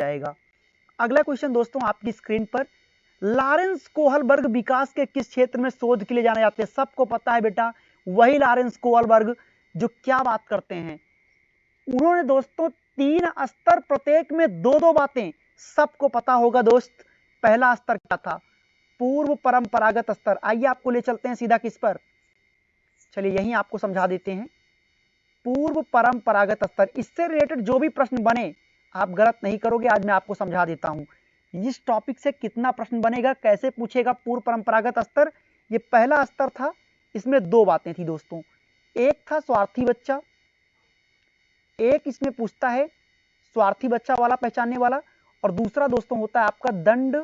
जाएगा। अगला क्वेश्चन दोस्तों आपकी स्क्रीन पर, लॉरेंस कोहलबर्ग विकास के किस क्षेत्र में शोध के लिए जाने जाते हैं? सबको पता है बेटा, वही लॉरेंस कोहलबर्ग जो क्या बात करते हैं, उन्होंने दोस्तों 3 स्तर, प्रत्येक में 2-2 बातें, सबको पता होगा दोस्त। पहला स्तर क्या था? पूर्व परंपरागत स्तर। आइए आपको ले चलते हैं सीधा किस पर, चलिए यहीं आपको समझा देते हैं। पूर्व परंपरागत स्तर, इससे रिलेटेड जो भी प्रश्न बने आप गलत नहीं करोगे, आज मैं आपको समझा देता हूं इस टॉपिक से कितना प्रश्न बनेगा, कैसे पूछेगा। पूर्व परंपरागत स्तर ये पहला स्तर था, इसमें 2 बातें थी दोस्तों, एक था स्वार्थी बच्चा, एक इसमें पूछता है स्वार्थी बच्चा वाला पहचानने वाला, और दूसरा दोस्तों होता है आपका दंड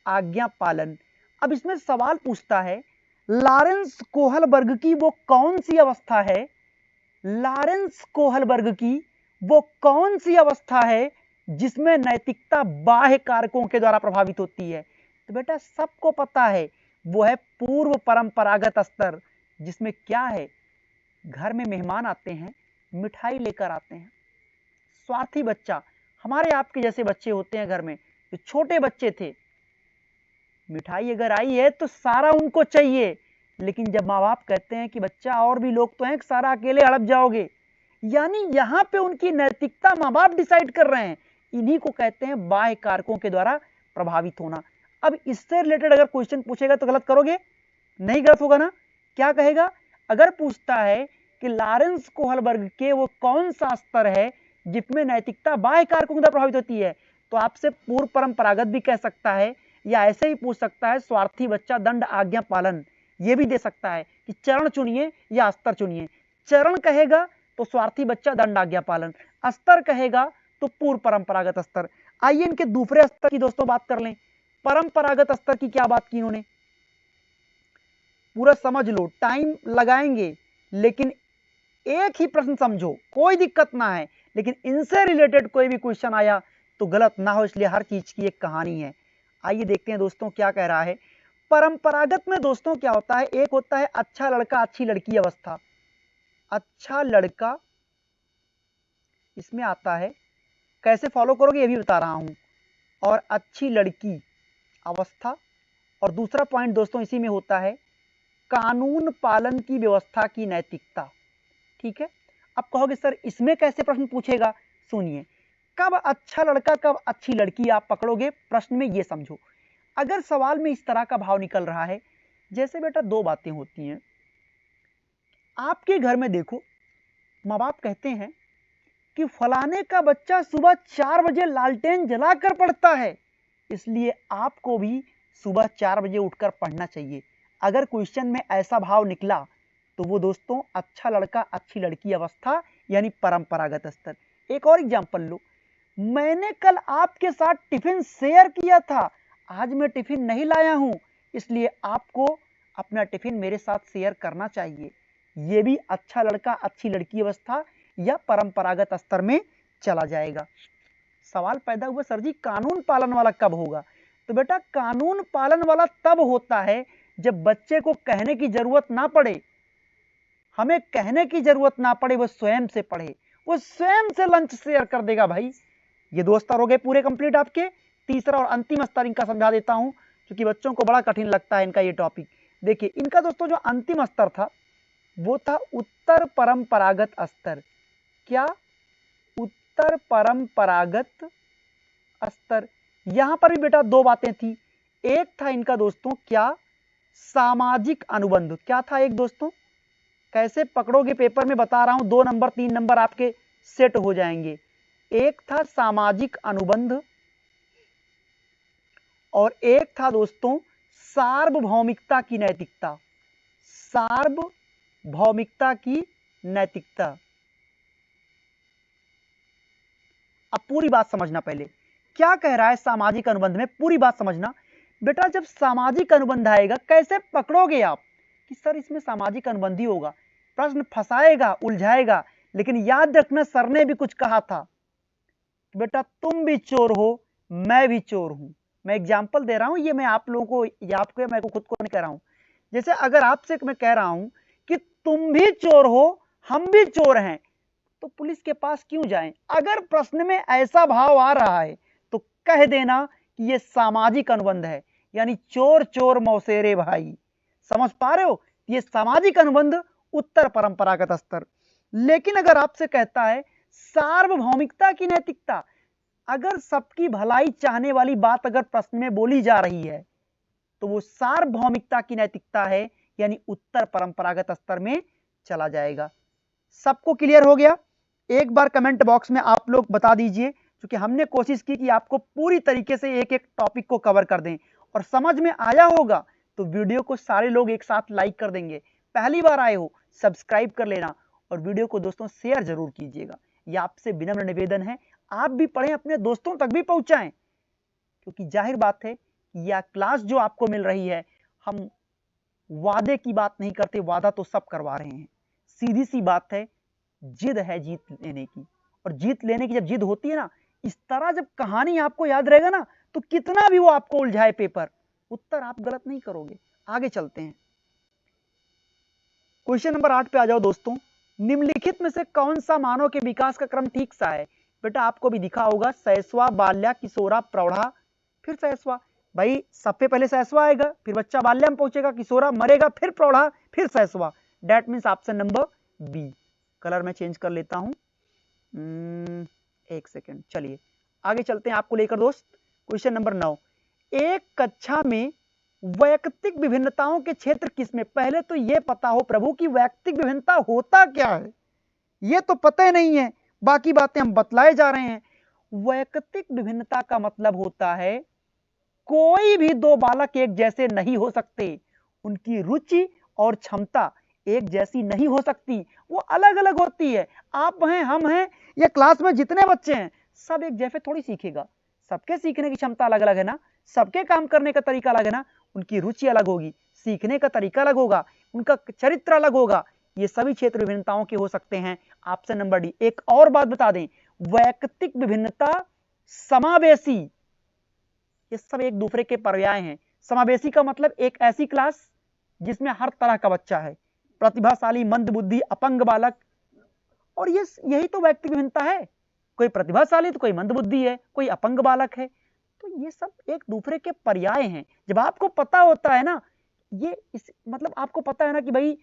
आज्ञा पालन। अब इसमें सवाल पूछता है लॉरेंस कोहलबर्ग की वो कौन सी अवस्था है, लॉरेंस कोहलबर्ग की वो कौन सी अवस्था है जिसमें नैतिकता बाह्य कारकों के द्वारा प्रभावित होती है? तो बेटा सबको पता है वो है पूर्व परंपरागत स्तर, जिसमें क्या है, घर में मेहमान आते हैं, मिठाई लेकर आते हैं। स्वार्थी बच्चा, हमारे आपके जैसे बच्चे होते हैं घर में, जो छोटे बच्चे थे, मिठाई अगर आई है तो सारा उनको चाहिए, लेकिन जब माँ बाप कहते हैं कि बच्चा और भी लोग तो हैं, सारा अकेले हड़प जाओगे, यानी यहां पे उनकी नैतिकता माँ बाप डिसाइड कर रहे हैं। इन्हीं को कहते हैं बाह्य कारकों के द्वारा प्रभावित होना। अब इससे रिलेटेड अगर क्वेश्चन पूछेगा तो गलत करोगे? नहीं गलत होगा ना? क्या कहेगा? अगर पूछता है कि लॉरेंस कोहलबर्ग के वो कौन सा स्तर है जिसमें नैतिकता बाह्य कारकों के द्वारा प्रभावित होती है, तो आपसे पूर्व परंपरागत भी कह सकता है, या ऐसे ही पूछ सकता है स्वार्थी बच्चा दंड आज्ञा पालन, ये भी दे सकता है कि चरण चुनिए या स्तर चुनिए। चरण कहेगा तो स्वार्थी बच्चा दंड आज्ञा पालन, स्तर कहेगा तो पूर्व परंपरागत स्तर। आइए इनके दूसरे स्तर की दोस्तों बात कर लें। परंपरागत स्तर की क्या बात की इन्होंने, पूरा समझ लो, टाइम लगाएंगे लेकिन एक ही प्रश्न समझो, कोई दिक्कत ना है, लेकिन इनसे रिलेटेड कोई भी क्वेश्चन आया तो गलत ना हो, इसलिए हर चीज की एक कहानी है। आइए देखते हैं दोस्तों क्या कह रहा है। परंपरागत में दोस्तों क्या होता है, एक होता है अच्छा लड़का अच्छी लड़की अवस्था, अच्छा लड़का इसमें आता है, कैसे फॉलो करोगे ये भी बता रहा हूं, और अच्छी लड़की अवस्था, और दूसरा पॉइंट दोस्तों इसी में होता है कानून पालन की व्यवस्था की नैतिकता। ठीक है, अब कहोगे सर इसमें कैसे प्रश्न पूछेगा, सुनिए, कब अच्छा लड़का कब अच्छी लड़की आप पकड़ोगे प्रश्न में, ये समझो। अगर सवाल में इस तरह का भाव निकल रहा है, जैसे बेटा 2 बातें होती हैं, आपके घर में देखो माँ बाप कहते हैं कि फलाने का बच्चा सुबह 4 बजे लालटेन जलाकर पढ़ता है, इसलिए आपको भी सुबह 4 बजे उठकर पढ़ना चाहिए। अगर क्वेश्चन में ऐसा भाव निकला तो वो दोस्तों अच्छा लड़का अच्छी लड़की अवस्था यानी परंपरागत स्तर। एक और एग्जांपल लो, मैंने कल आपके साथ टिफिन शेयर किया था, आज मैं टिफिन नहीं लाया हूं, इसलिए आपको अपना टिफिन मेरे साथ शेयर करना चाहिए। ये भी अच्छा लड़का अच्छी लड़की अवस्था या परंपरागत स्तर में चला जाएगा। सवाल पैदा हुआ सर जी कानून पालन वाला कब होगा, तो बेटा कानून पालन वाला तब होता है जब बच्चे को कहने की जरूरत ना पड़े, हमें कहने की जरूरत ना पड़े, वो स्वयं से पढ़े, वो स्वयं से लंच शेयर कर देगा भाई। ये 2 स्तर हो गए पूरे कंप्लीट आपके। तीसरा और अंतिम स्तर इनका समझा देता हूं, क्योंकि बच्चों को बड़ा कठिन लगता है इनका ये टॉपिक। देखिए इनका दोस्तों जो अंतिम स्तर था वो था उत्तर परंपरागत स्तर। क्या? उत्तर परंपरागत स्तर। यहां पर भी बेटा 2 बातें थी, एक था इनका दोस्तों क्या, सामाजिक अनुबंध। क्या था एक दोस्तों, कैसे पकड़ोगे पेपर में बता रहा हूं, 2 नंबर 3 नंबर आपके सेट हो जाएंगे। एक था सामाजिक अनुबंध और एक था दोस्तों सार्वभौमिकता की नैतिकता, सार्वभौमिकता की नैतिकता। अब पूरी बात समझना, पहले क्या कह रहा है सामाजिक अनुबंध में, पूरी बात समझना। बेटा जब सामाजिक अनुबंध आएगा कैसे पकड़ोगे आप कि सर इसमें सामाजिक अनुबंध ही होगा, प्रश्न फंसाएगा उलझाएगा, लेकिन याद रखना सर ने भी कुछ कहा था, बेटा तुम भी चोर हो मैं भी चोर हूं। मैं एग्जांपल दे रहा हूं, ये मैं आप लोगों को, या आपको, मैं को खुद को नहीं कह रहा हूं। जैसे अगर आपसे मैं कह रहा हूं कि तुम भी चोर हो हम भी चोर हैं, तो पुलिस के पास क्यों जाएं? अगर प्रश्न में ऐसा भाव आ रहा है तो कह देना कि ये सामाजिक अनुबंध है, यानी चोर चोर मौसेरे भाई। समझ पा रहे हो? ये सामाजिक अनुबंध उत्तर परंपरागत स्तर। लेकिन अगर आपसे कहता है सार्वभौमिकता की नैतिकता, अगर सबकी भलाई चाहने वाली बात अगर प्रश्न में बोली जा रही है तो वो सार्वभौमिकता की नैतिकता है, यानी उत्तर परंपरागत स्तर में चला जाएगा। सबको क्लियर हो गया? एक बार कमेंट बॉक्स में आप लोग बता दीजिए, क्योंकि हमने कोशिश की कि आपको पूरी तरीके से एक एक टॉपिक को कवर कर दें, और समझ में आया होगा तो वीडियो को सारे लोग एक साथ लाइक कर देंगे। पहली बार आए हो सब्सक्राइब कर लेना, और वीडियो को दोस्तों शेयर जरूर कीजिएगा। यह आपसे विनम्र निवेदन है, आप भी पढ़ें, अपने दोस्तों तक भी पहुंचाएं, क्योंकि जाहिर बात है यह क्लास जो आपको मिल रही है, हम वादे की बात नहीं करते, वादा तो सब करवा रहे हैं। सीधी सी बात है, जिद है जीत लेने की, और जीत लेने की जब जिद होती है ना, इस तरह जब कहानी आपको याद रहेगा ना, तो कितना भी वो आपको उलझाए पेपर, उत्तर आप गलत नहीं करोगे। आगे चलते हैं, क्वेश्चन नंबर 8 पे आ जाओ दोस्तों। निम्नलिखित में से कौन सा मानव के विकास का क्रम ठीक सा है? बेटा आपको भी दिखा होगा, शैशवा, बाल्या, किशोरा, प्रौढ़ा, फिर शैशवा। भाई सबसे पहले शैशवा आएगा, फिर बच्चा बाल्या में पहुंचेगा, किशोरा मरेगा, फिर प्रौढ़ा, फिर शैशवा। That means option number B. Colour में चेंज कर लेता हूं, एक सेकेंड। चलिए आगे चलते हैं आपको लेकर दोस्त। क्वेश्चन नंबर 9, एक कक्षा में वैयक्तिक विभिन्नताओं के क्षेत्र किसमें? पहले तो यह पता हो प्रभु कि वैयक्तिक विभिन्नता होता क्या है, यह तो पता ही नहीं है, बाकी बातें हम बतलाए जा रहे हैं। वैयक्तिक विभिन्नता का मतलब होता है कोई भी दो बालक एक जैसे नहीं हो सकते, उनकी रुचि और क्षमता एक जैसी नहीं हो सकती, वो अलग अलग होती है। आप हैं, हम हैं, या क्लास में जितने बच्चे हैं सब एक जैसे थोड़ी सीखेगा, सबके सीखने की क्षमता अलग अलग है ना, सबके काम करने का तरीका अलग है ना, उनकी रुचि अलग होगी, सीखने का तरीका अलग होगा, उनका चरित्र अलग होगा। ये सभी क्षेत्र विभिन्नताओं के हो सकते हैं। Option number D. एक और बात बता दें, वैयक्तिक विभिन्नता, समावेशी, ये सब एक दूसरे के पर्याय हैं। समावेशी का मतलब एक ऐसी क्लास जिसमें हर तरह का बच्चा है, प्रतिभाशाली, मंदबुद्धि, अपंग बालक, और ये यही तो व्यक्तिगत भिन्नता है। कोई प्रतिभाशाली तो कोई मंदबुद्धि है, कोई अपंग बालक है, तो ये सब एक दूसरे के पर्याय हैं। जब आपको पता होता है ना, ये इस मतलब आपको पता है ना कि भाई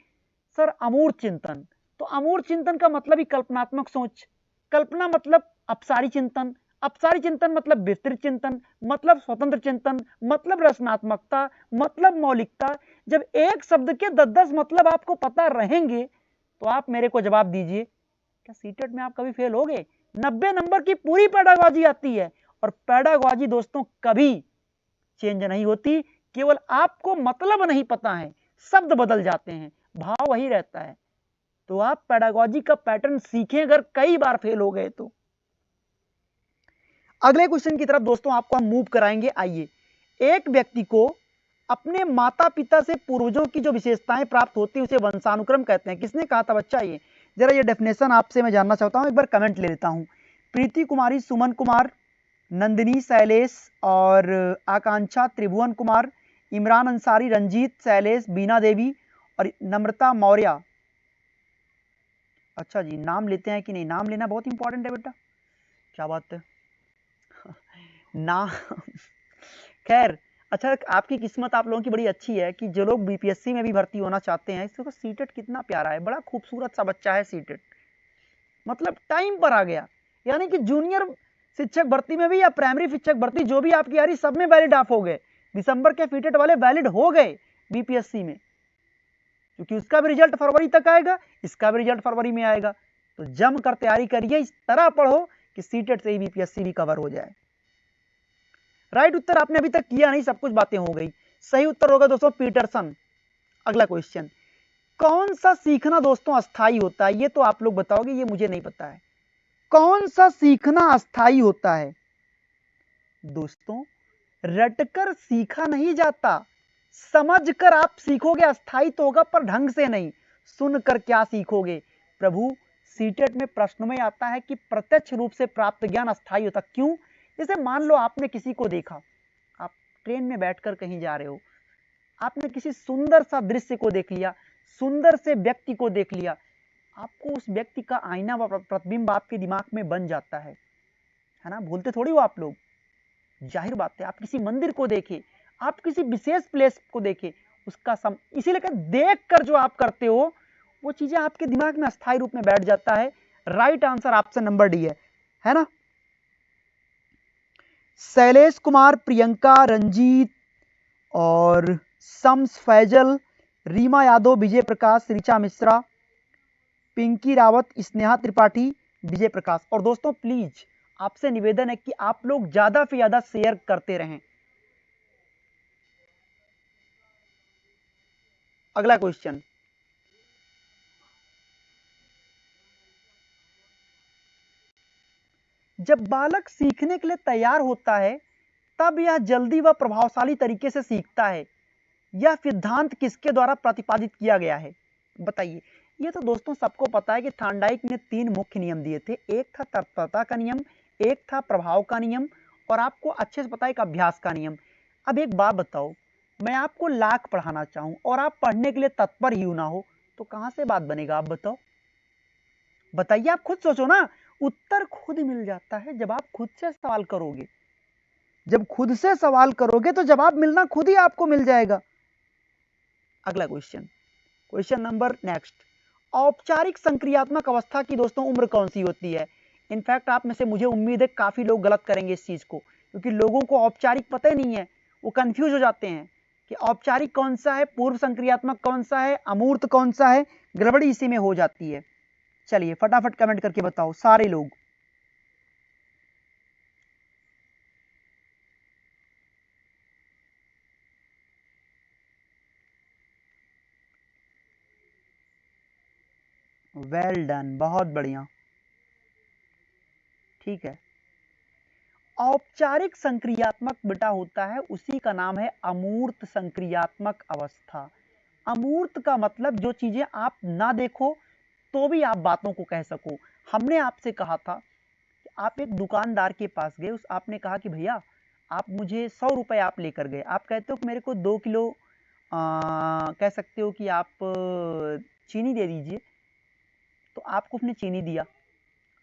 सर अमूर्त चिंतन, तो अमूर्त चिंतन का मतलब ही कल्पनात्मक सोच, कल्पना मतलब अपसारी चिंतन, अपसारी चिंतन मतलब विस्तृत चिंतन, मतलब स्वतंत्र चिंतन, मतलब रचनात्मकता, मतलब मौलिकता। जब एक शब्द के 10-10 मतलब आपको पता रहेंगे तो आप मेरे को जवाब दीजिए, क्या सीटेट में आप कभी फेल हो गए? 90 नंबर की पूरी पेडागॉजी आती है, और पेडागॉजी दोस्तों कभी चेंज नहीं होती, केवल आपको मतलब नहीं पता है, शब्द बदल जाते हैं, भाव वही रहता है। तो आप पेडागॉजी का पैटर्न सीखें अगर कई बार फेल हो गए तो। अगले क्वेश्चन की तरफ दोस्तों आपको हम मूव कराएंगे। आइए, एक व्यक्ति को अपने माता पिता से पूर्वजों की जो विशेषताएं प्राप्त होती हैं उसे वंशानुक्रम कहते हैं। किसने कहा था बच्चा? ये जरा ये डेफिनेशन आपसे मैं जानना चाहता हूं, एक बार कमेंट ले लेता हूं। प्रीति कुमारी, सुमन कुमार, नंदिनी, शैलेश और आकांक्षा, त्रिभुवन कुमार, इमरान अंसारी, रंजीत, शैलेश, बीना देवी और नम्रता मौर्य। अच्छा जी, नाम लेते हैं कि नहीं? नाम लेना बहुत इंपॉर्टेंट है बेटा, क्या बात है ना खैर, अच्छा आपकी किस्मत आप लोगों की बड़ी अच्छी है कि जो लोग बीपीएससी में भी भर्ती होना चाहते हैं, इसको सीटेट कितना प्यारा है, बड़ा खूबसूरत सा बच्चा है सीटेट, मतलब टाइम पर आ गया। यानी कि जूनियर शिक्षक भर्ती में भी या प्राइमरी शिक्षक भर्ती जो भी आपकी आ रही, सब में वैलिड ऑफ हो गए। दिसंबर के सीटेट वाले वैलिड हो गए बीपीएससी में, क्योंकि उसका भी रिजल्ट फरवरी तक आएगा, इसका भी रिजल्ट फरवरी में आएगा। तो जम कर तैयारी करिए, इस तरह पढ़ो कि सीटेट से ही बीपीएससी भी कवर हो जाए। राइट उत्तर आपने अभी तक किया नहीं, सब कुछ बातें हो गई। सही उत्तर होगा दोस्तों पीटरसन। अगला क्वेश्चन, कौन सा सीखना दोस्तों अस्थाई होता है? ये तो आप लोग बताओगे, ये मुझे नहीं पता है। कौन सा सीखना अस्थाई होता है? दोस्तों रटकर सीखा नहीं जाता, समझकर आप सीखोगे अस्थाई तो होगा, पर ढंग से नहीं। सुनकर क्या सीखोगे? प्रभु सीटेट में प्रश्न में आता है कि प्रत्यक्ष रूप से प्राप्त ज्ञान अस्थाई होता। क्यों? जैसे मान लो आपने किसी को देखा, आप ट्रेन में बैठकर कहीं जा रहे हो, आपने किसी सुंदर सा दृश्य को देख लिया, सुंदर से व्यक्ति को देख लिया, आपको उस व्यक्ति का आईना व प्रतिबिंब आपके दिमाग में बन जाता है ना, भूलते थोड़ी हो आप लोग। जाहिर बात है, आप किसी मंदिर को देखें, आप किसी विशेष प्लेस को देखें, उसका इसीलिए देख कर जो आप करते हो वो चीजें आपके दिमाग में अस्थायी रूप में बैठ जाता है। Right answer option number D है ना। शैलेश कुमार, प्रियंका, रंजीत और शम्स फैजल, रीमा यादव, विजय प्रकाश, ऋचा मिश्रा, पिंकी रावत, स्नेहा त्रिपाठी, विजय प्रकाश। और दोस्तों प्लीज आपसे निवेदन है कि आप लोग ज्यादा से ज्यादा शेयर करते रहें। अगला क्वेश्चन, जब बालक सीखने के लिए तैयार होता है तब यह जल्दी व प्रभावशाली तरीके से सीखता है। यह सिद्धांत किसके द्वारा प्रतिपादित किया गया है, बताइए। ये तो दोस्तों सबको पता है कि थॉर्नडाइक ने 3 मुख्य नियम दिए थे। एक था तत्परता का नियम, एक था प्रभाव का नियम, और आपको अच्छे से पता है एक अभ्यास का नियम। अब एक बात बताओ, मैं आपको लाख पढ़ाना चाहूं और आप पढ़ने के लिए तत्पर ही ना हो तो कहां से बात बनेगा, आप बताओ। बताइए, आप खुद सोचो ना। उत्तर खुद मिल जाता है जब आप खुद से सवाल करोगे। जब खुद से सवाल करोगे तो जवाब मिलना खुद ही आपको मिल जाएगा। अगला क्वेश्चन, क्वेश्चन नंबर नेक्स्ट, औपचारिक संक्रियात्मक अवस्था की दोस्तों उम्र कौन सी होती है। इनफैक्ट आप में से मुझे उम्मीद है काफी लोग गलत करेंगे इस चीज को, क्योंकि लोगों को औपचारिक पता ही नहीं है, वो कंफ्यूज हो जाते हैं कि औपचारिक कौन सा है, पूर्व संक्रियात्मक कौन सा है, अमूर्त कौन सा है, गड़बड़ी इसी में हो जाती है। चलिए फटाफट कमेंट करके बताओ सारे लोग। वेल डन, बहुत बढ़िया, ठीक है। औपचारिक संक्रियात्मक बेटा होता है, उसी का नाम है अमूर्त संक्रियात्मक अवस्था। अमूर्त का मतलब जो चीजें आप ना देखो तो भी आप बातों को कह सको। हमने आपसे कहा था कि आप एक दुकानदार के पास गए, उस आपने कहा कि भैया आप मुझे 100 रुपए आप लेकर गए। आप कहते हो कि मेरे को 2 किलो कह सकते हो कि आप चीनी दे दीजिए, तो आपको उसने चीनी दिया।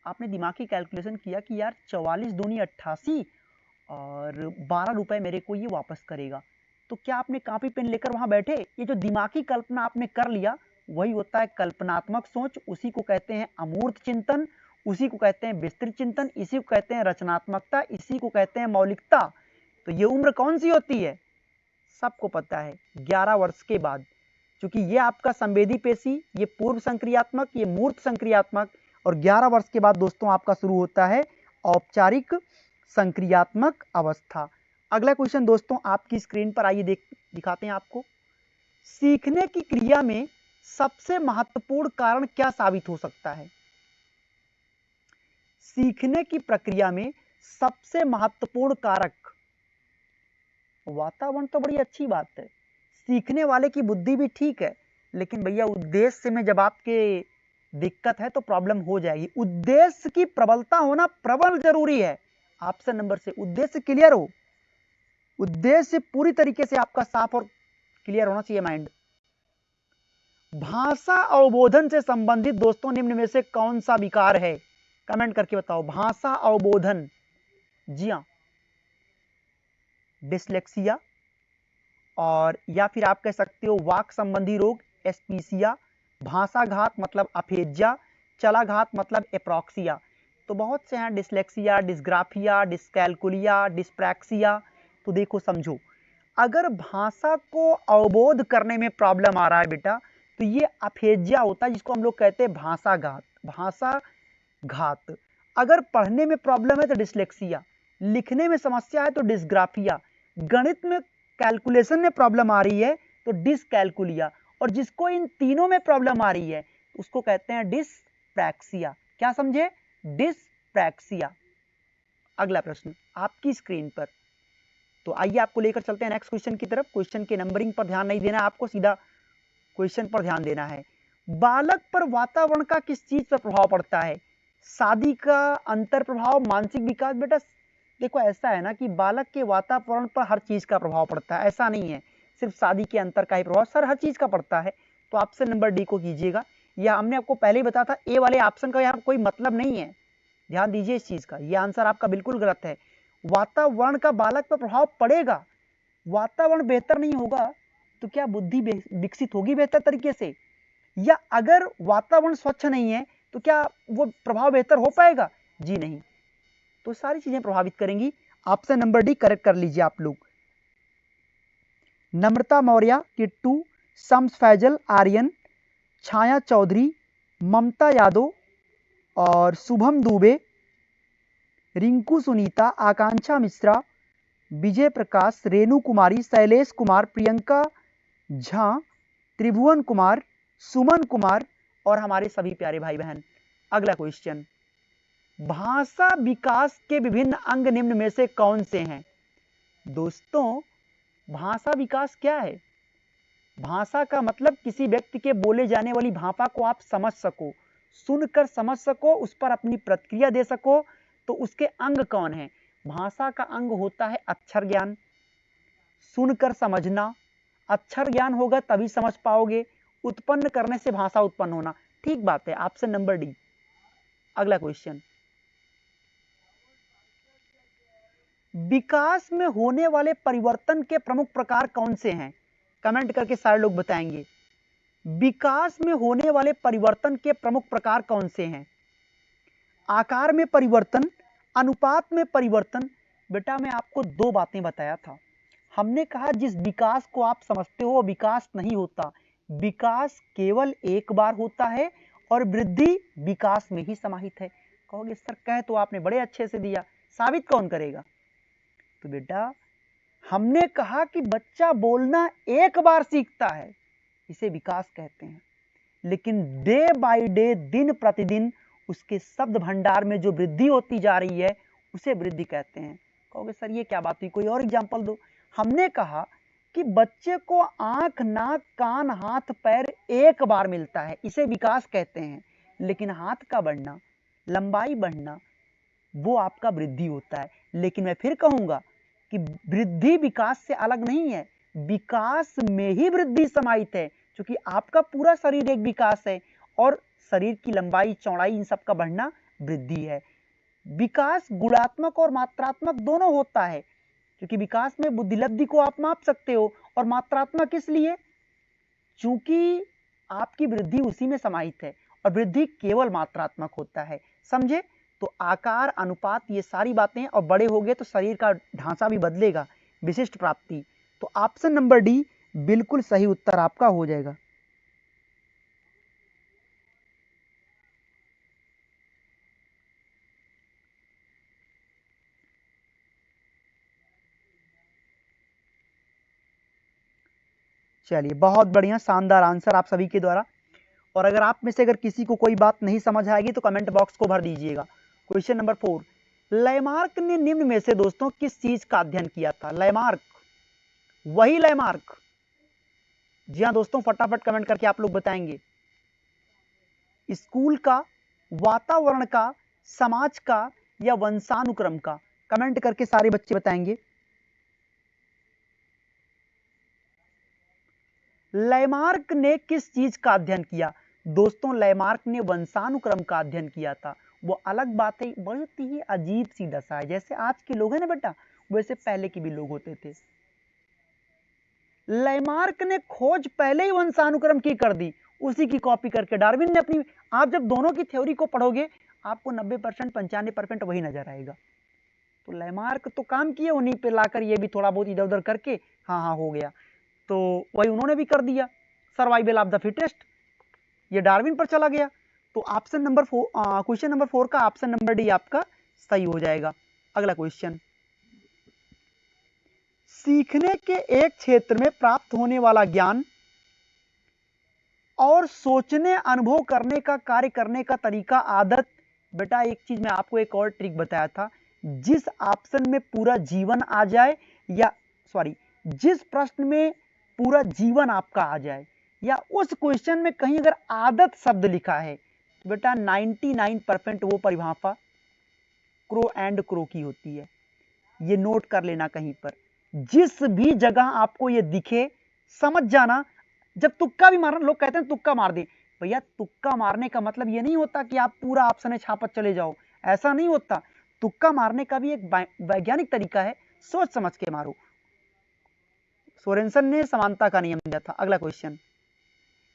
आपने दिमागी कैलकुलेशन किया कि यार 44 दूनी 88 और 12 रुपए मेरे को ये वापस करेगा। तो क्या आपने कॉपी पेन लेकर वहां बैठे? ये जो दिमागी कल्पना आपने कर लिया वही होता है कल्पनात्मक सोच। उसी को कहते हैं अमूर्त चिंतन, उसी को कहते हैं विस्तृत चिंतन, इसी को कहते हैं रचनात्मकता, इसी को कहते हैं मौलिकता। तो ये उम्र कौन सी होती है, सबको पता है, 11 वर्ष के बाद। क्योंकि ये आपका संवेदी पेशी, ये पूर्व संक्रियात्मक, ये मूर्त संक्रियात्मक, और 11 वर्ष के बाद दोस्तों आपका शुरू होता है औपचारिक संक्रियात्मक अवस्था। अगला क्वेश्चन दोस्तों आपकी स्क्रीन पर आइए, दिखाते हैं आपको। सीखने की क्रिया में सबसे महत्वपूर्ण कारण क्या साबित हो सकता है। सीखने की प्रक्रिया में सबसे महत्वपूर्ण कारक, वातावरण तो बड़ी अच्छी बात है, सीखने वाले की बुद्धि भी ठीक है, लेकिन भैया उद्देश्य में जब आपके दिक्कत है तो प्रॉब्लम हो जाएगी। उद्देश्य की प्रबलता होना प्रबल जरूरी है। ऑप्शन नंबर से उद्देश्य क्लियर हो, उद्देश्य पूरी तरीके से आपका साफ और क्लियर होना चाहिए माइंड। भाषा अवबोधन से संबंधित दोस्तों निम्न में से कौन सा विकार है, कमेंट करके बताओ। भाषा अवबोधन, जी हां, डिसलेक्सिया, और या फिर आप कह सकते हो वाक संबंधी रोग एस्पीसिया, भाषाघात मतलब अफेजिया, चलाघात मतलब एप्रॉक्सिया। तो बहुत से हैं, डिसलेक्सिया, डिस्ग्राफिया, डिस्कैल्कुलिया, डिस्प्रैक्सिया। तो देखो समझो, अगर भाषा को अवबोध करने में प्रॉब्लम आ रहा है बेटा तो ये अफेजिया होता है, जिसको हम लोग कहते हैं भाषाघात, भाषाघात। अगर पढ़ने में प्रॉब्लम है तो डिसलेक्सिया, लिखने में समस्या है तो डिस्ग्राफिया, गणित में कैलकुलेशन में प्रॉब्लम आ रही है तो डिसकैल्कुलिया, और जिसको इन तीनों में प्रॉब्लम आ रही है उसको कहते हैं डिस्प्रैक्सिया। क्या समझे, डिस्प्रैक्सिया। अगला प्रश्न आपकी स्क्रीन पर, तो आइए आपको लेकर चलते हैं नेक्स्ट क्वेश्चन की तरफ। क्वेश्चन के नंबरिंग पर ध्यान नहीं देना है आपको, सीधा क्वेश्चन पर ध्यान देना है। बालक पर वातावरण का किस चीज पर प्रभाव पड़ता है। शादी का अंतर प्रभाव, मानसिक विकास। बेटा देखो ऐसा है ना कि बालक के वातावरण पर हर चीज का प्रभाव पड़ता है, ऐसा नहीं है सिर्फ शादी के अंतर का ही प्रभाव, सर हर चीज का पड़ता है। तो ऑप्शन नंबर डी को कीजिएगा। यह हमने आपको पहले ही बताया था, ए वाले ऑप्शन का यहाँ कोई मतलब नहीं है, ध्यान दीजिए इस चीज का, यह आंसर आपका बिल्कुल गलत है। वातावरण का बालक पर प्रभाव पड़ेगा, वातावरण बेहतर नहीं होगा तो क्या बुद्धि विकसित होगी बेहतर तरीके से, या अगर वातावरण स्वच्छ नहीं है तो क्या वो प्रभाव बेहतर हो पाएगा? जी नहीं। तो सारी चीजें प्रभावित करेंगी। ऑप्शन नंबर डी करेक्ट कर लीजिए आप लोग। नम्रता मौर्य, किट्टू, शम्स फैजल आर्यन, छाया चौधरी, ममता यादव और शुभम दुबे, रिंकू सुनीता, आकांक्षा मिश्रा, विजय प्रकाश, रेणु कुमारी, शैलेश कुमार, प्रियंका झा, त्रिभुवन कुमार, सुमन कुमार और हमारे सभी प्यारे भाई बहन। अगला क्वेश्चन, भाषा विकास के विभिन्न अंग निम्न में से कौन से हैं? दोस्तों भाषा विकास क्या है? भाषा का मतलब किसी व्यक्ति के बोले जाने वाली भाषा को आप समझ सको, सुनकर समझ सको, उस पर अपनी प्रतिक्रिया दे सको, तो उसके अंग कौन है? भाषा का अंग होता है अक्षर ज्ञान, सुनकर समझना, अक्षर ज्ञान होगा तभी समझ पाओगे, उत्पन्न करने से भाषा उत्पन्न होना। ठीक बात है, ऑप्शन नंबर डी। अगला क्वेश्चन, विकास में होने वाले परिवर्तन के प्रमुख प्रकार कौन से हैं? कमेंट करके सारे लोग बताएंगे। विकास में होने वाले परिवर्तन के प्रमुख प्रकार कौन से हैं? आकार में परिवर्तन, अनुपात में परिवर्तन। बेटा मैं आपको दो बातें बताया था, हमने कहा जिस विकास को आप समझते हो विकास नहीं होता, विकास केवल एक बार होता है और वृद्धि विकास में ही समाहित है। कहोगे सर कह तो आपने बड़े अच्छे से दिया, साबित कौन करेगा? तो बेटा हमने कहा कि बच्चा बोलना एक बार सीखता है, इसे विकास कहते हैं, लेकिन डे बाय डे, दिन प्रतिदिन उसके शब्द भंडार में जो वृद्धि होती जा रही है उसे वृद्धि कहते हैं। कहोगे सर ये क्या बात हुई, कोई और एग्जांपल दो। हमने कहा कि बच्चे को आंख, नाक, कान, हाथ, पैर एक बार मिलता है, इसे विकास कहते हैं, लेकिन हाथ का बढ़ना, लंबाई बढ़ना वो आपका वृद्धि होता है। लेकिन मैं फिर कहूंगा कि वृद्धि विकास से अलग नहीं है, विकास में ही वृद्धि समाहित है, क्योंकि आपका पूरा शरीर एक विकास है और शरीर की लंबाई, चौड़ाई, इन सब का बढ़ना वृद्धि है। विकास गुणात्मक और मात्रात्मक दोनों होता है, क्योंकि विकास में बुद्धिलब्धि को आप माप सकते हो, और मात्रात्मक इसलिए चूंकि आपकी वृद्धि उसी में समाहित है और वृद्धि केवल मात्रात्मक होता है। समझे? तो आकार, अनुपात, ये सारी बातें, और बड़े हो गए तो शरीर का ढांचा भी बदलेगा, विशिष्ट प्राप्ति। तो ऑप्शन नंबर डी बिल्कुल सही उत्तर आपका हो जाएगा। चलिए बहुत बढ़िया, शानदार आंसर आप सभी के द्वारा। और अगर आप में से अगर किसी को कोई बात नहीं समझ आएगी तो कमेंट बॉक्स को भर दीजिएगा। क्वेश्चन नंबर 4, लैमार्क ने निम्न में से दोस्तों किस चीज का अध्ययन किया था? लैमार्क, वही लैमार्क। जी हाँ दोस्तों, फटाफट कमेंट करके आप लोग बताएंगे। स्कूल का, वातावरण का, समाज का या वंशानुक्रम का? कमेंट करके सारे बच्चे बताएंगे। लैमार्क ने किस चीज का अध्ययन किया? दोस्तों लैमार्क ने वंशानुक्रम का अध्ययन किया था। वो अलग बात है, बहुत ही अजीब सी दशा है, जैसे आज के लोग हैं ना बेटा, वैसे पहले के भी लोग होते थे। लैमार्क ने खोज पहले ही वंशानुक्रम की कर दी, उसी की कॉपी करके डार्विन ने अपनी। आप जब दोनों की थ्योरी को पढ़ोगे आपको 90%, 95% वही नजर आएगा। तो लैमार्क तो काम किए उन्हीं पे लाकर, ये भी थोड़ा बहुत इधर उधर करके हाँ हाँ हो गया, तो वही उन्होंने भी कर दिया, सर्वाइवल ऑफ द फिटेस्ट, ये डार्विन पर चला गया। तो ऑप्शन नंबर 4, क्वेश्चन नंबर 4 का ऑप्शन नंबर डी आपका सही हो जाएगा। अगला क्वेश्चन, सीखने के एक क्षेत्र में प्राप्त होने वाला ज्ञान और सोचने, अनुभव करने का, कार्य करने का तरीका, आदत। बेटा एक चीज मैं आपको एक और ट्रिक बताया था, जिस ऑप्शन में पूरा जीवन आ जाए, या सॉरी जिस प्रश्न में पूरा जीवन आपका आ जाए, या उस क्वेश्चन में कहीं अगर आदत शब्द लिखा है तो बेटा 99% वो परिभाषा क्रो एंड क्रो की होती है। ये नोट कर लेना कहीं पर, जिस भी जगह आपको ये दिखे समझ जाना। जब तुक्का भी मारना, लोग कहते हैं तुक्का मार दे, भैया तुक्का मारने का मतलब ये नहीं होता कि आप पूरा ऑप्शन छापत चले जाओ, ऐसा नहीं होता। तुक्का मारने का भी एक वैज्ञानिक तरीका है, सोच समझ के मारो। सोरेनसन ने समानता का नियम दिया था। अगला क्वेश्चन,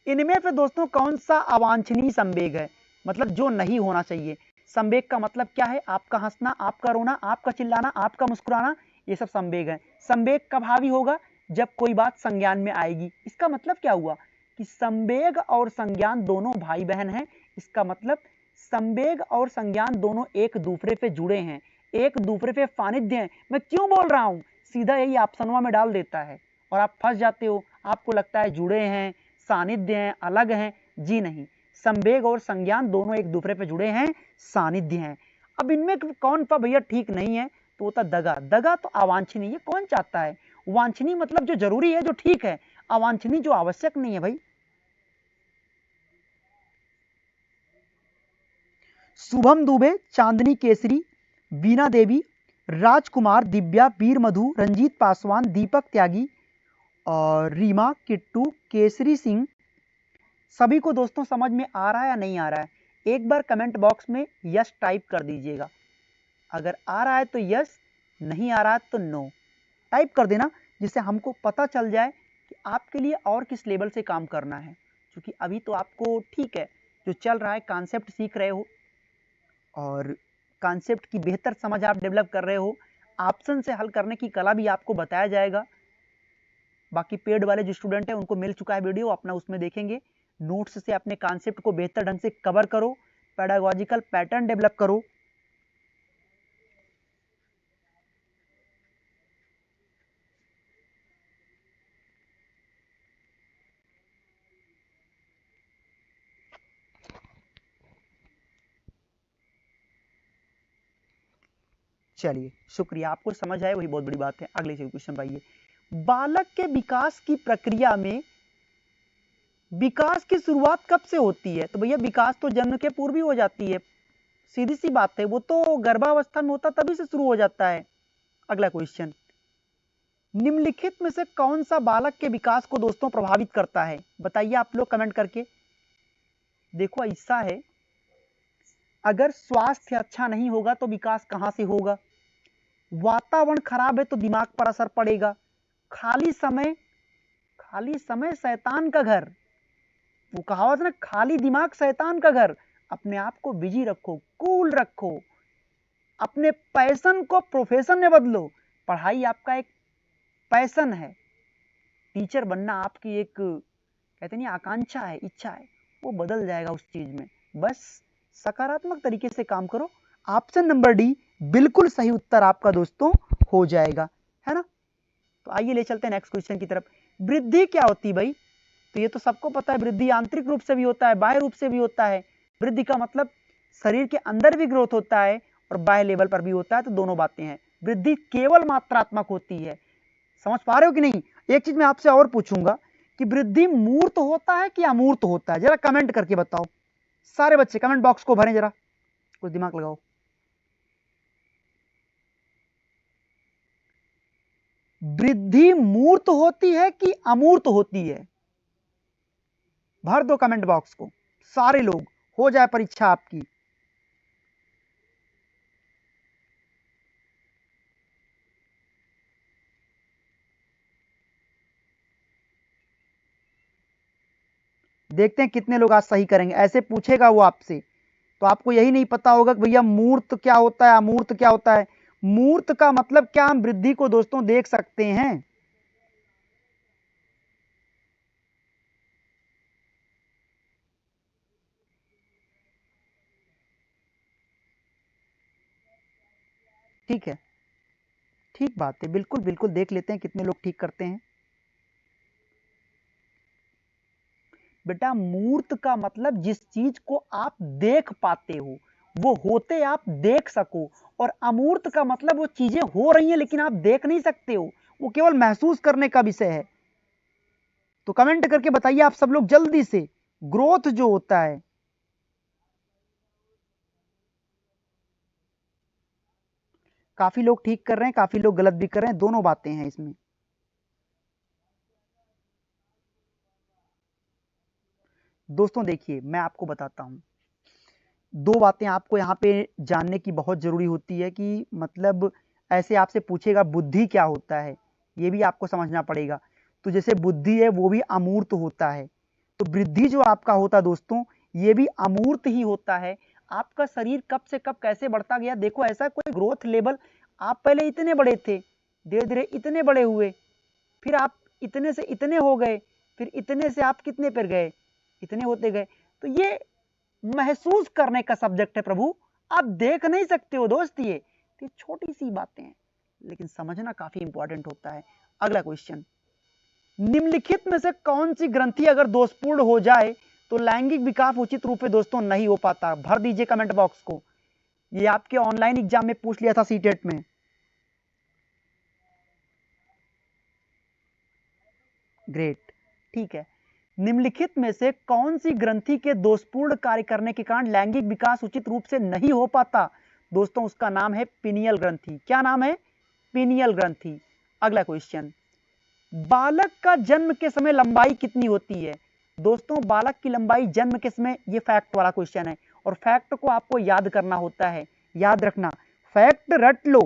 इनमें से दोस्तों कौन सा अवांछनीय संवेग है, मतलब जो नहीं होना चाहिए। संवेग का मतलब क्या है, आपका हंसना, आपका रोना, आपका चिल्लाना, आपका मुस्कुराना, ये सब संवेग है। संवेग कब हावी होगा, जब कोई बात संज्ञान में आएगी। इसका मतलब क्या हुआ कि संवेग और संज्ञान दोनों भाई बहन हैं। इसका मतलब संवेग और संज्ञान दोनों एक दूसरे से जुड़े हैं, एक दूसरे से सानिध्य हैं। मैं क्यों बोल रहा हूं, सीधा यही ऑप्शनवा में डाल देता है और आप फंस जाते हो। आपको लगता है जुड़े हैं, सानिध्य हैं, अलग हैं। जी नहीं, संवेग और संज्ञान दोनों एक दूसरे पे जुड़े हैं, सानिध्य हैं। अब इनमें कौन सा भैया ठीक नहीं है, तो होता दगा। दगा तो अवांछनीय, ये कौन चाहता है। वांछनीय मतलब जो जरूरी है, जो ठीक है, अवांछनीय जो आवश्यक नहीं है भाई। शुभम दुबे, चांदनी केसरी, बीना देवी, राजकुमार, दिव्या, वीर मधु, रंजीत पासवान, दीपक त्यागी और रीमा, किट्टू, केसरी सिंह, सभी को दोस्तों समझ में आ रहा है या नहीं आ रहा है, एक बार कमेंट बॉक्स में यस टाइप कर दीजिएगा। अगर आ रहा है तो यस, नहीं आ रहा है तो नो टाइप कर देना, जिससे हमको पता चल जाए कि आपके लिए और किस लेवल से काम करना है। क्योंकि अभी तो आपको ठीक है, जो चल रहा है कॉन्सेप्ट सीख रहे हो और कॉन्सेप्ट की बेहतर समझ आप डेवलप कर रहे हो। ऑप्शन से हल करने की कला भी आपको बताया जाएगा। बाकी पेड वाले जो स्टूडेंट हैं उनको मिल चुका है वीडियो, अपना उसमें देखेंगे। नोट्स से अपने कॉन्सेप्ट को बेहतर ढंग से कवर करो, पेडागोजिकल पैटर्न डेवलप करो। चलिए शुक्रिया, आपको समझ आए वही बहुत बड़ी बात है। अगले क्वेश्चन पाइए, बालक के विकास की प्रक्रिया में विकास की शुरुआत कब से होती है। तो भैया विकास तो जन्म के पूर्व ही हो जाती है, सीधी सी बात है, वो तो गर्भावस्था में होता तभी से शुरू हो जाता है। अगला क्वेश्चन, निम्नलिखित में से कौन सा बालक के विकास को दोस्तों प्रभावित करता है, बताइए आप लोग कमेंट करके। देखो ऐसा है, अगर स्वास्थ्य अच्छा नहीं होगा तो विकास कहां से होगा, वातावरण खराब है तो दिमाग पर असर पड़ेगा, खाली समय शैतान का घर, वो कहावत ना, खाली दिमाग शैतान का घर। अपने आप को बिजी रखो, कूल रखो, अपने पैशन को प्रोफेशन में बदलो। पढ़ाई आपका एक पैशन है, टीचर बनना आपकी एक कहते नहीं आकांक्षा है, इच्छा है, वो बदल जाएगा उस चीज में। बस सकारात्मक तरीके से काम करो। ऑप्शन नंबर डी बिल्कुल सही उत्तर आपका दोस्तों हो जाएगा, है ना। तो आइए ले चलते हैं नेक्स्ट क्वेश्चन की तरफ। वृद्धि क्या होती है भाई, तो ये तो सबको पता है, वृद्धि आंतरिक रूप से भी होता है, बाह्य रूप से भी होता है। वृद्धि का मतलब शरीर के अंदर भी ग्रोथ होता है और बाह्य लेवल पर भी होता है, तो दोनों बातें हैं। वृद्धि केवल मात्रात्मक होती है, समझ पा रहे हो कि नहीं। एक चीज मैं आपसे और पूछूंगा कि वृद्धि मूर्त होता है कि अमूर्त होता है, जरा कमेंट करके बताओ। सारे बच्चे कमेंट बॉक्स को भरें, जरा कुछ दिमाग लगाओ। वृद्धि मूर्त होती है कि अमूर्त होती है, भर दो कमेंट बॉक्स को सारे लोग, हो जाए परीक्षा आपकी। देखते हैं कितने लोग आज सही करेंगे। ऐसे पूछेगा वो आपसे तो आपको यही नहीं पता होगा कि भैया मूर्त क्या होता है, अमूर्त क्या होता है। मूर्त का मतलब क्या, हम वृद्धि को दोस्तों देख सकते हैं। ठीक है, ठीक बात है, बिल्कुल बिल्कुल देख लेते हैं कितने लोग ठीक करते हैं। बेटा मूर्त का मतलब जिस चीज को आप देख पाते हो, वो होते आप देख सको। और अमूर्त का मतलब वो चीजें हो रही हैं लेकिन आप देख नहीं सकते हो, वो केवल महसूस करने का विषय है। तो कमेंट करके बताइए आप सब लोग जल्दी से, ग्रोथ जो होता है। काफी लोग ठीक कर रहे हैं, काफी लोग गलत भी कर रहे हैं, दोनों बातें हैं इसमें। दोस्तों देखिए, मैं आपको बताता हूं, दो बातें आपको यहाँ पे जानने की बहुत जरूरी होती है कि मतलब ऐसे आपसे पूछेगा बुद्धि क्या होता है, ये भी आपको समझना पड़ेगा। तो जैसे बुद्धि है वो भी अमूर्त होता है, तो वृद्धि जो आपका होता दोस्तों ये भी अमूर्त ही होता है। आपका शरीर कब से कब कैसे बढ़ता गया, देखो ऐसा कोई ग्रोथ लेवल, आप पहले इतने बड़े थे, धीरे धीरे इतने बड़े हुए, फिर आप इतने से इतने हो गए, फिर इतने से आप कितने पर गए, इतने होते गए। तो ये महसूस करने का सब्जेक्ट है प्रभु, आप देख नहीं सकते हो दोस्त, ये छोटी सी बातें हैं लेकिन समझना काफी इंपॉर्टेंट होता है। अगला क्वेश्चन, निम्नलिखित में से कौन सी ग्रंथि अगर दोषपूर्ण हो जाए तो लैंगिक विकास उचित रूप से दोस्तों नहीं हो पाता, भर दीजिए कमेंट बॉक्स को। ये आपके ऑनलाइन एग्जाम में पूछ लिया था सीटेट में। ग्रेट, ठीक है। निम्नलिखित में से कौन सी ग्रंथि के दोषपूर्ण कार्य करने के कारण लैंगिक विकास उचित रूप से नहीं हो पाता, दोस्तों उसका नाम है पीनियल ग्रंथि। क्या नाम है? पीनियल ग्रंथि। अगला क्वेश्चन, बालक का जन्म के समय लंबाई कितनी होती है, दोस्तों बालक की लंबाई जन्म के समय, ये फैक्ट वाला क्वेश्चन है और फैक्ट को आपको याद करना होता है। याद रखना, फैक्ट रट लो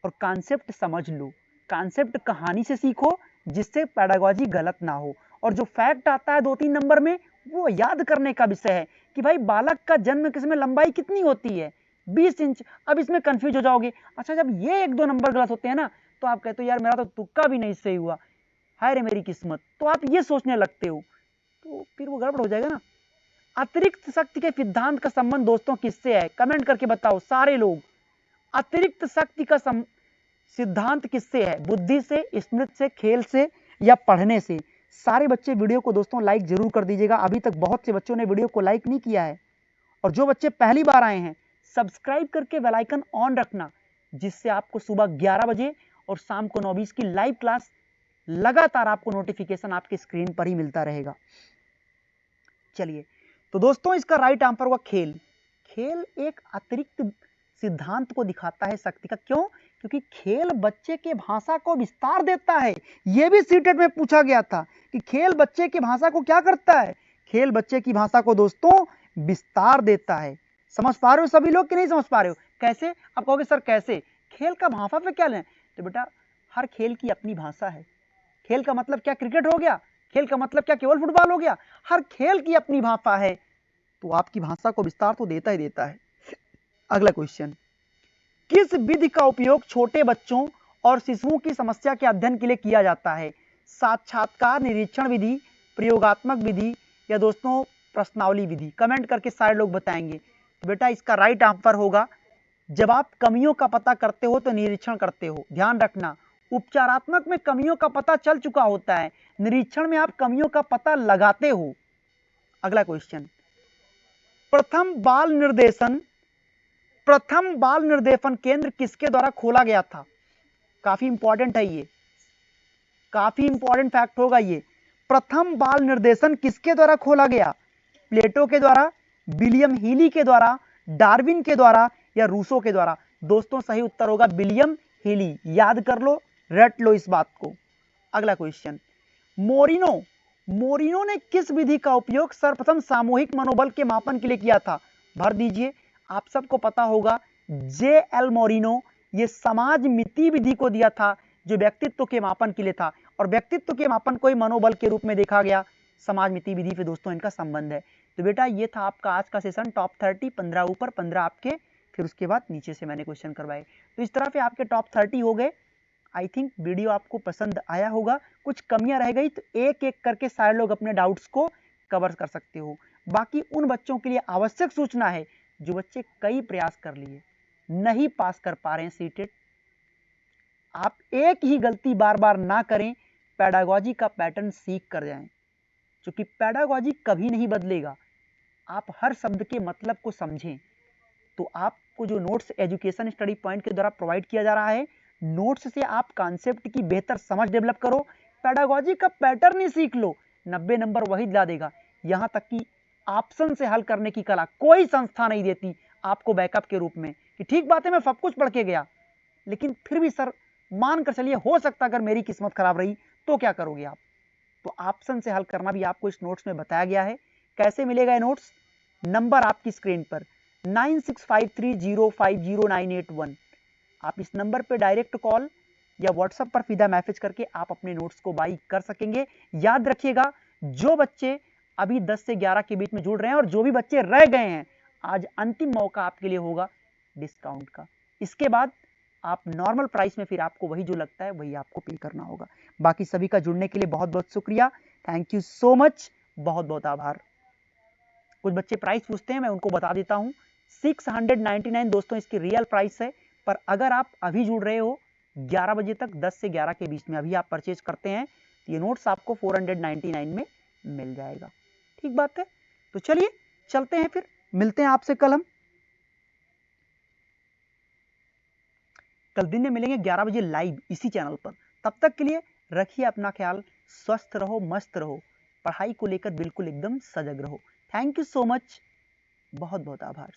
और कॉन्सेप्ट समझ लो, कॉन्सेप्ट कहानी से सीखो जिससे पेडागोजी गलत ना हो, और जो फैक्ट आता है 2-3 नंबर में वो याद करने का विषय है कि भाई बालक का जन्म के समय लंबाई कितनी होती है, 20 इंच। अब इसमें कंफ्यूज हो जाओगे, अच्छा जब ये 1-2 नंबर गलत होते हैं ना तो आप कहते हो यार मेरा तो तुक्का भी नहीं सही हुआ, हाय रे मेरी किस्मत, तो आप ये सोचने लगते हो, तो फिर वो गड़बड़ हो जाएगा ना। अतिरिक्त शक्ति के सिद्धांत का संबंध दोस्तों किससे है, कमेंट करके बताओ सारे लोग। अतिरिक्त शक्ति का सिद्धांत किससे है, बुद्धि से, स्मृति से, खेल से या पढ़ने से? सारे बच्चे वीडियो को दोस्तों लाइक जरूर कर दीजिएगा, अभी तक बहुत से बच्चों ने वीडियो को लाइक नहीं किया है, और जो बच्चे पहली बार आए हैं सब्सक्राइब करके बेल आइकन ऑन रखना, जिससे आपको सुबह 11 बजे और शाम को 9:20 की लाइव क्लास लगातार आपको नोटिफिकेशन आपकी स्क्रीन पर ही मिलता रहेगा। चलिए, तो दोस्तों इसका राइट आंसर हुआ खेल। खेल एक अतिरिक्त सिद्धांत को दिखाता है शक्ति का, क्यों? क्योंकि खेल बच्चे के भाषा को विस्तार देता है। यह भी सीटेट में पूछा गया था कि खेल बच्चे की भाषा को क्या करता है, खेल बच्चे की भाषा को दोस्तों विस्तार देता है। समझ पा रहे हो सभी लोग कि नहीं समझ पा रहे हो? कैसे? आप कहोगे सर कैसे, खेल का भाषा पे क्या लें, तो बेटा हर खेल की अपनी भाषा है। खेल का मतलब क्या क्रिकेट हो गया, खेल का मतलब क्या केवल फुटबॉल हो गया, हर खेल की अपनी भाषा है, तो आपकी भाषा को विस्तार तो देता ही देता है। अगला क्वेश्चन, किस विधि का उपयोग छोटे बच्चों और शिशुओं की समस्या के अध्ययन के लिए किया जाता है? साक्षात्कार निरीक्षण विधि, प्रयोगात्मक विधि या दोस्तों प्रश्नावली विधि? कमेंट करके सारे लोग बताएंगे। तो बेटा इसका राइट आंसर होगा, जब आप कमियों का पता करते हो तो निरीक्षण करते हो। ध्यान रखना, उपचारात्मक में कमियों का पता चल चुका होता है, निरीक्षण में आप कमियों का पता लगाते हो। अगला क्वेश्चन, प्रथम बाल निर्देशन केंद्र किसके द्वारा खोला गया था? काफी इंपॉर्टेंट है ये, काफी इंपॉर्टेंट फैक्ट होगा ये। प्रथम बाल निर्देशन किसके द्वारा खोला गया? प्लेटो के द्वारा, विलियम हीली के द्वारा, डार्विन के द्वारा या रूसो के द्वारा? दोस्तों सही उत्तर होगा विलियम हीली, याद कर लो, रट लो इस बात को। अगला क्वेश्चन, मोरिनो ने किस विधि का उपयोग सर्वप्रथम सामूहिक मनोबल के मापन के लिए किया था? भर दीजिए, आप सबको पता होगा J.L. मोरिनो, ये समाज मिति विधि को दिया था जो व्यक्तित्व के मापन के लिए था, और व्यक्तित्व के मापन को ही मनोबल के रूप में देखा गया। समाज मिति विधि पे दोस्तों इनका संबंध है। तो बेटा ये था आपका आज का सेशन, टॉप 30, 15 ऊपर 15 आपके, फिर उसके बाद नीचे से मैंने क्वेश्चन करवाए। तो इस तरह से आपके टॉप 30 हो गए। आई थिंक वीडियो आपको पसंद आया होगा, कुछ कमियां रह गई तो एक एक करके सारे लोग अपने डाउट्स को कवर कर सकते हो। बाकी उन बच्चों के लिए आवश्यक सूचना है जो बच्चे कई प्रयास कर लिए नहीं पास कर पा रहे हैं सीटेट, आप एक ही गलती बार बार ना करें, पेडागोजी का पैटर्न सीख कर जाएं, क्योंकि पेडागोजी कभी नहीं बदलेगा। आप हर शब्द के मतलब को समझें। तो आपको जो नोट्स एजुकेशन स्टडी पॉइंट के द्वारा प्रोवाइड किया जा रहा है, नोट्स से आप कॉन्सेप्ट की बेहतर समझ डेवलप करो, पेडागोजी का पैटर्न ही सीख लो, 90 नंबर वही दिला देगा। यहां तक कि ऑप्शन से हल करने की कला कोई संस्था नहीं देती आपको बैकअप के रूप में, कि ठीक बात है मैं सब कुछ पढ़ के गया, लेकिन फिर भी सर मान कर चलिए हो सकता अगर मेरी किस्मत खराब रही तो क्या करोगे आप? तो ऑप्शन से हल करना भी आपको इस नोट्स में बताया गया है। कैसे मिलेगा ये नोट्स? नंबर आपकी स्क्रीन पर 9653050981। आप इस नंबर पे डायरेक्ट कॉल या व्हाट्सएप पर सीधा मैसेज करके आप अपने नोट्स को बाई कर सकेंगे। याद रखिएगा, जो बच्चे अभी 10 से 11 के बीच में जुड़ रहे हैं और जो भी बच्चे रह गए हैं, आज अंतिम मौका आपके लिए होगा डिस्काउंट का। इसके बाद आप नॉर्मल प्राइस में फिर आपको वही जो लगता है वही आपको पे करना होगा। बाकी सभी का जुड़ने के लिए बहुत बहुत शुक्रिया, थैंक यू सो मच, बहुत बहुत आभार। कुछ बच्चे प्राइस पूछते हैं, मैं उनको बता देता हूं। 699 दोस्तों इसकी रियल प्राइस है, पर अगर आप अभी जुड़ रहे हो 11 बजे तक, 10 से 11 के बीच में अभी आप परचेज करते हैं, तो ये नोट्स आपको 499 में मिल जाएगा। ठीक बात है, तो चलिए चलते हैं, फिर मिलते हैं आपसे कल। हम कल दिन में मिलेंगे 11 बजे लाइव इसी चैनल पर। तब तक के लिए रखिए अपना ख्याल, स्वस्थ रहो, मस्त रहो, पढ़ाई को लेकर बिल्कुल एकदम सजग रहो। थैंक यू सो मच, बहुत बहुत आभार।